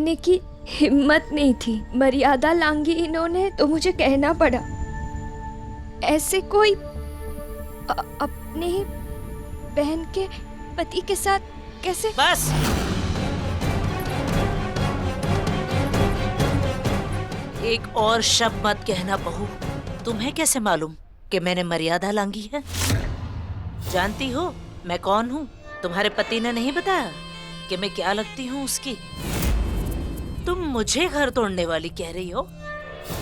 कहने की हिम्मत नहीं थी। मर्यादा लांगी इन्होंने तो मुझे कहना पड़ा। ऐसे कोई अपने ही बहन के पति के साथ कैसे? बस। एक और शब्द मत कहना बहू। तुम्हें कैसे मालूम कि मैंने मर्यादा लांगी है? जानती हो मैं कौन हूँ? तुम्हारे पति ने नहीं बताया कि मैं क्या लगती हूँ उसकी? तुम मुझे घर तोड़ने वाली कह रही हो?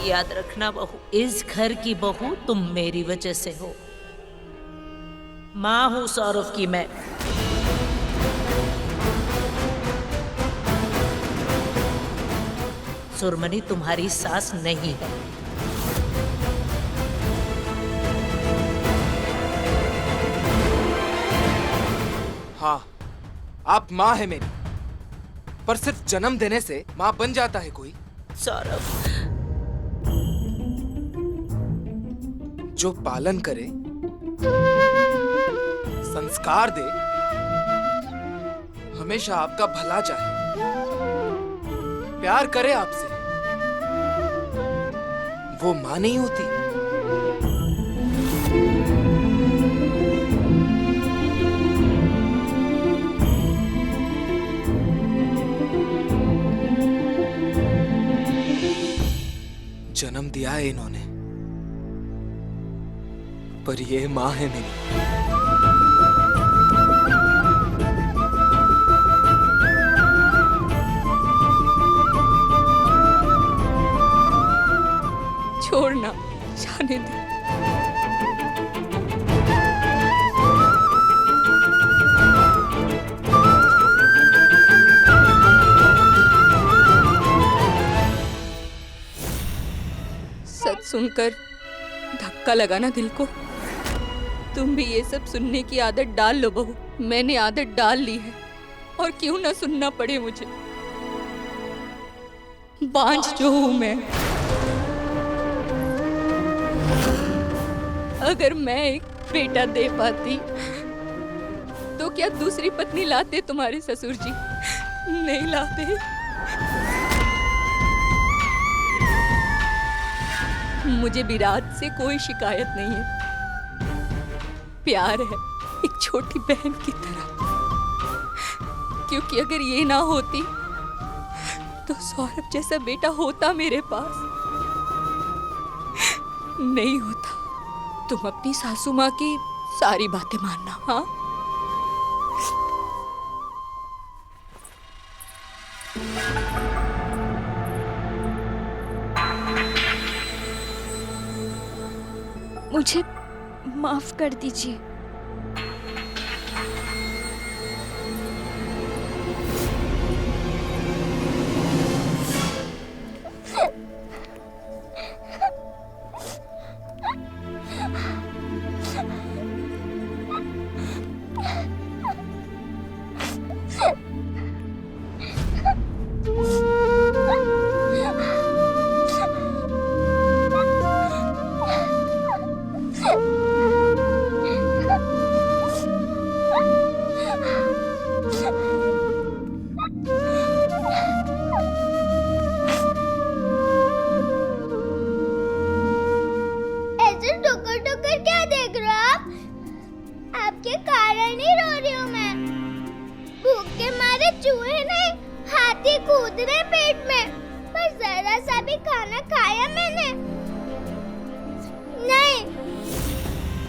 याद रखना बहू, इस घर की बहू तुम मेरी वजह से हो। माँ हूँ सौरभ की मैं। सुरमनी तुम्हारी सास नहीं है। हाँ, आप माँ है मेरी, पर सिर्फ जन्म देने से माँ बन जाता है कोई? सौरभ, जो पालन करे, संस्कार दे, हमेशा आपका भला चाहे, प्यार करे आपसे, वो माँ नहीं होती। जन्म दिया है इन्होंने, पर ये माँ है मेरी। छोड़ना, जाने दे। सच सुनकर धक्का लगा ना दिल को। तुम भी ये सब सुनने की आदत डाल लो बहू। मैंने आदत डाल ली है, और क्यों ना सुनना पड़े मुझे। बांझ जो हूं मैं। अगर मैं एक बेटा दे पाती तो क्या दूसरी पत्नी लाते तुम्हारे ससुर जी? नहीं लाते। मुझे विराट से कोई शिकायत नहीं है। प्यार है एक छोटी बहन की तरह। क्योंकि अगर ये ना होती तो सौरभ जैसा बेटा होता मेरे पास। नहीं होता। तुम अपनी सासू माँ की सारी बातें मानना। हाँ, मुझे माफ कर दीजिए। कूद रहे पेट में, पर जरा सा भी खाना खाया मैंने नहीं।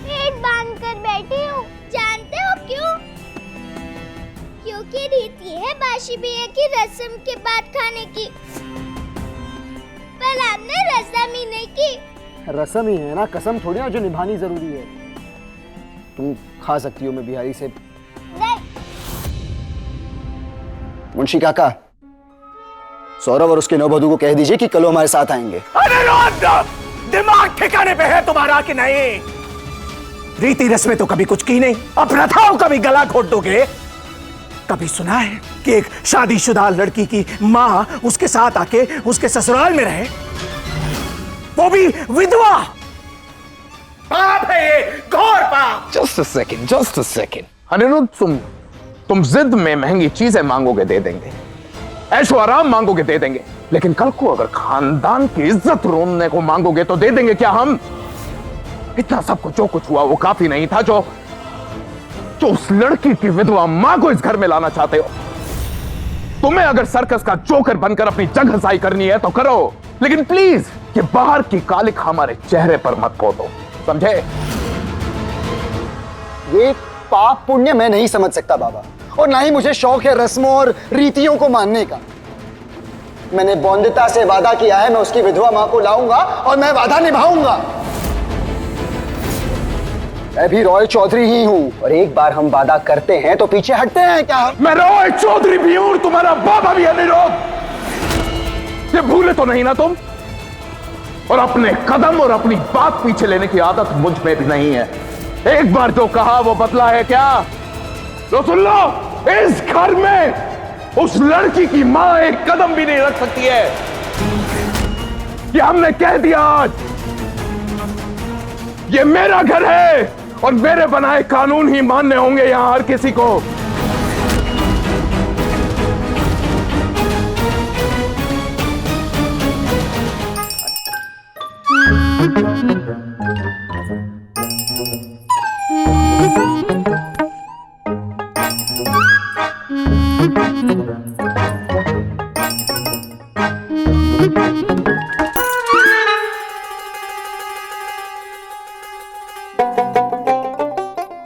पेट बांध कर बैठी हूँ। जानते हो क्यों? क्योंकि रीति है बासी बिये की रस्म के बाद खाने की, पर आपने रस्म ही नहीं की। रस्म ही है ना, कसम थोड़ी ना जो निभानी जरूरी है। तुम खा सकती हो, मैं बिहारी से नहीं। मुंशी काका, सौरभ और उसके नौबधू को कह दीजिए कि कल वो हमारे साथ आएंगे। अरे दिमाग ठिकाने पे है तुम्हारा कि नहीं? रीति रस्में तो कभी कुछ की नहीं, अब प्रथाओं का भी गला घोट दोगे। कभी सुना है कि एक शादीशुदा लड़की की माँ उसके साथ आके उसके ससुराल में रहे, वो भी विधवा? पाप है ये, घोर पाप। जस्ट अ सेकेंड अनिरुद्ध, तुम जिद में महंगी चीजें मांगोगे दे देंगे, ऐशो आराम मांगोगे दे देंगे, लेकिन कल को अगर खानदान की इज्जत रोनने को मांगोगे तो दे देंगे क्या हम? इतना सब कुछ जो कुछ हुआ वो काफी नहीं था जो उस लड़की की विधवा मां को इस घर में लाना चाहते हो। तुम्हें अगर सर्कस का जोकर बनकर अपनी जग हंसाई करनी है तो करो, लेकिन प्लीज ये बाहर की कालिक हमारे चेहरे पर मत पोतो, समझे? ये पाप पुण्य मैं नहीं समझ सकता बाबा, और ना ही मुझे शौक है रस्मों और रीतियों को मानने का। मैंने बौंदिता से वादा किया है, मैं उसकी विधवा मां को लाऊंगा और मैं वादा निभाऊंगा। मैं भी रॉय चौधरी ही हूं, और एक बार हम वादा करते हैं तो पीछे हटते हैं क्या? मैं रॉय चौधरी भी हूं और तुम्हारा बाबा भी है निरोध। ये भूले तो नहीं ना तुम? और अपने कदम और अपनी बात पीछे लेने की आदत मुझ में भी नहीं है। एक बार जो कहा वो बदला है क्या? तो सुन लो, इस घर में उस लड़की की मां एक कदम भी नहीं रख सकती है। ये हमने कह दिया आज। ये मेरा घर है और मेरे बनाए कानून ही मान्य होंगे यहां हर किसी को।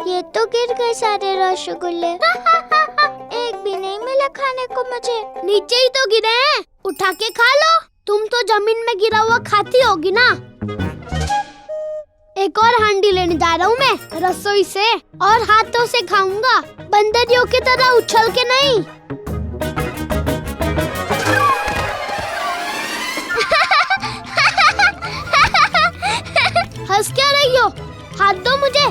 ये तो गिर गए सारे रसगुल्ले। एक भी नहीं मिला खाने को मुझे। नीचे ही तो गिरे हैं, उठा के खा लो। तुम तो जमीन में गिरा हुआ खाती होगी ना। एक और हांडी लेने जा रहा हूँ मैं रसोई से, और हाथों से खाऊंगा, बंदरियों की तरह उछल के नहीं। हंस क्या रही हो? हाथ दो मुझे।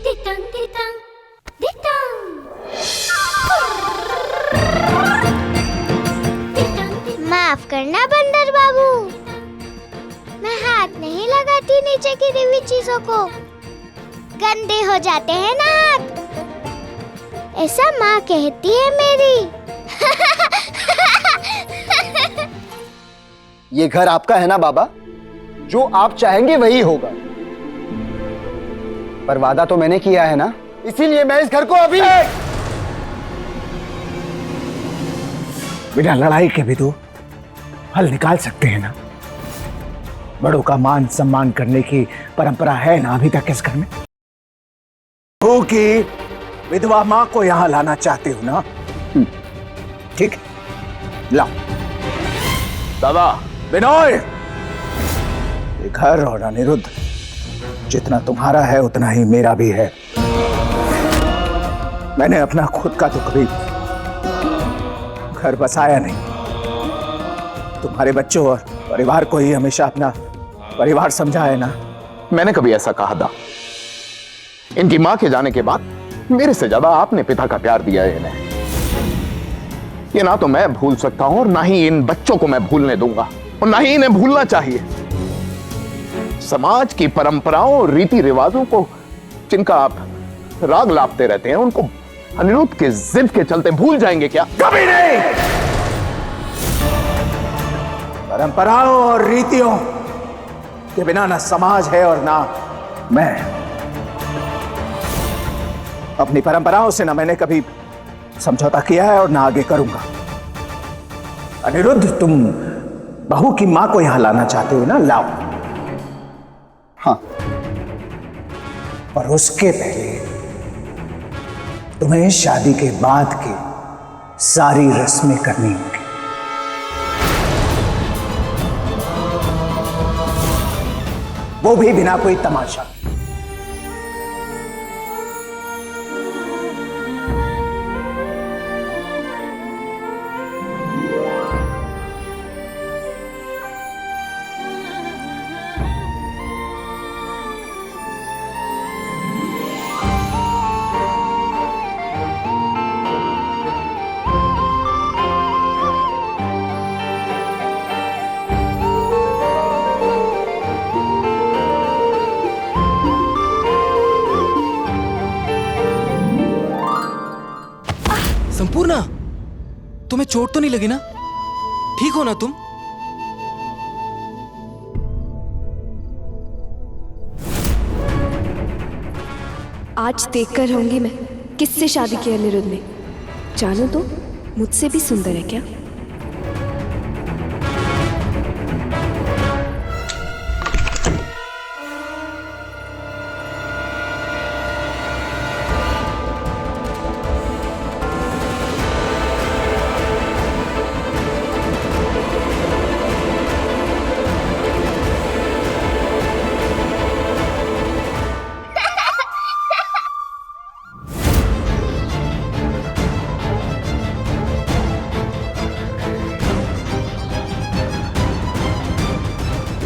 दिटंग दिटंग दिटंग। माफ करना बंदर बाबू, मैं हाथ नहीं लगाती नीचे गिरी हुई चीजों को, गंदे हो जाते हैं ना हाथ, ऐसा माँ कहती है मेरी। ये घर आपका है ना बाबा, जो आप चाहेंगे वही होगा। पर वादा तो मैंने किया है ना, इसीलिए मैं इस घर को अभी बिना लड़ाई के भी तो हल निकाल सकते हैं ना। बड़ों का मान सम्मान करने की परंपरा है ना अभी तक इस घर में। हो कि विधवा मां को यहां लाना चाहते हो ना? ठीक है, लाओ। दादा विनोय, ये घर और अनिरुद्ध जितना तुम्हारा है उतना ही मेरा भी है। मैंने अपना खुद का तो कभी घर बसाया नहीं। तुम्हारे बच्चों और परिवार को ही हमेशा अपना परिवार समझा है ना। मैंने कभी ऐसा कहा था? इनकी मां के जाने के बाद मेरे से ज्यादा आपने पिता का प्यार दिया है इन्हें। ये ना तो मैं भूल सकता हूं और ना ही इन बच्चों को मैं भूलने दूंगा, और ना ही इन्हें भूलना चाहिए। समाज की परंपराओं और रीति रिवाजों को जिनका आप राग लापते रहते हैं, उनको अनिरुद्ध के जिद के चलते भूल जाएंगे क्या? कभी नहीं। परंपराओं और रीतियों के बिना ना समाज है और ना मैं। अपनी परंपराओं से ना मैंने कभी समझौता किया है और ना आगे करूंगा। अनिरुद्ध, तुम बहू की मां को यहां लाना चाहते हो ना? लाओ। हाँ, पर उसके पहले तुम्हें शादी के बाद की सारी रस्में करनी होगी। वो भी बिना कोई तमाशा। तुम्हें चोट तो नहीं लगी ना? ठीक हो ना तुम? आज देखकर रहूंगी मैं किससे शादी की अनिरुद्ध ने। जानो तो मुझसे भी सुंदर है क्या?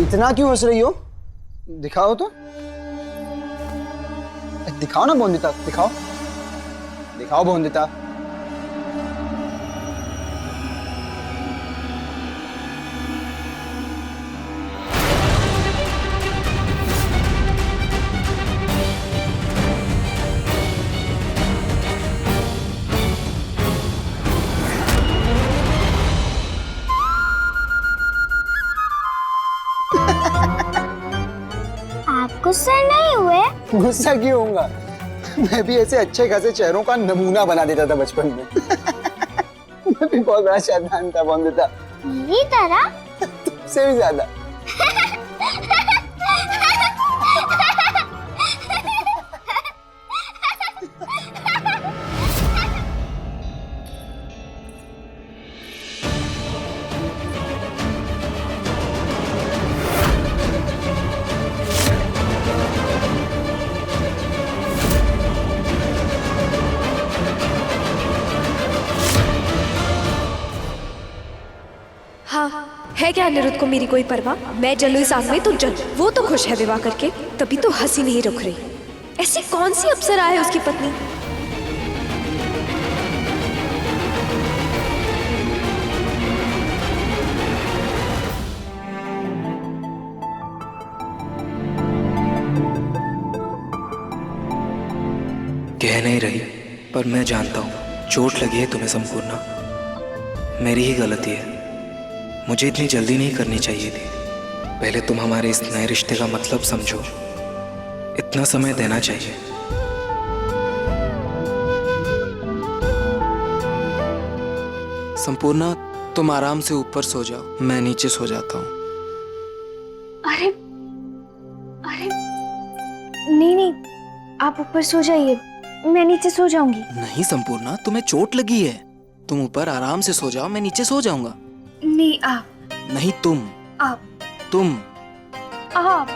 इतना क्यों हंस रही हो? दिखाओ तो। दिखाओ ना बोंदिता, दिखाओ दिखाओ बोंदिता। आप गुस्सा नहीं हुए? गुस्सा क्यों होऊंगा? मैं भी ऐसे अच्छे खासे चेहरों का नमूना बना देता था बचपन में। मैं भी बहुत बड़ा शैतान था बोंदिता, मेरी तरह? तुमसे भी ज्यादा। हाँ, है क्या अनिरुद्ध को मेरी कोई परवाह? मैं जलूं इस आग में तो जल। वो तो खुश है विवाह करके, तभी तो हंसी नहीं रुक रही। ऐसी कौन सी अप्सरा है उसकी पत्नी? कह नहीं रही, पर मैं जानता हूँ चोट लगी है तुम्हें संपूर्णा। मेरी ही गलती है, मुझे इतनी जल्दी नहीं करनी चाहिए थी। पहले तुम हमारे इस नए रिश्ते का मतलब समझो, इतना समय देना चाहिए। संपूर्णा, तुम आराम से ऊपर सो जाओ, मैं नीचे सो जाता हूँ। अरे अरे नहीं नहीं, आप ऊपर सो जाइए, मैं नीचे सो जाऊंगी। नहीं संपूर्णा, तुम्हें चोट लगी है, तुम ऊपर आराम से सो जाओ, मैं नीचे सो जाऊंगा। नहीं, आप नहीं तुम, आप तुम आप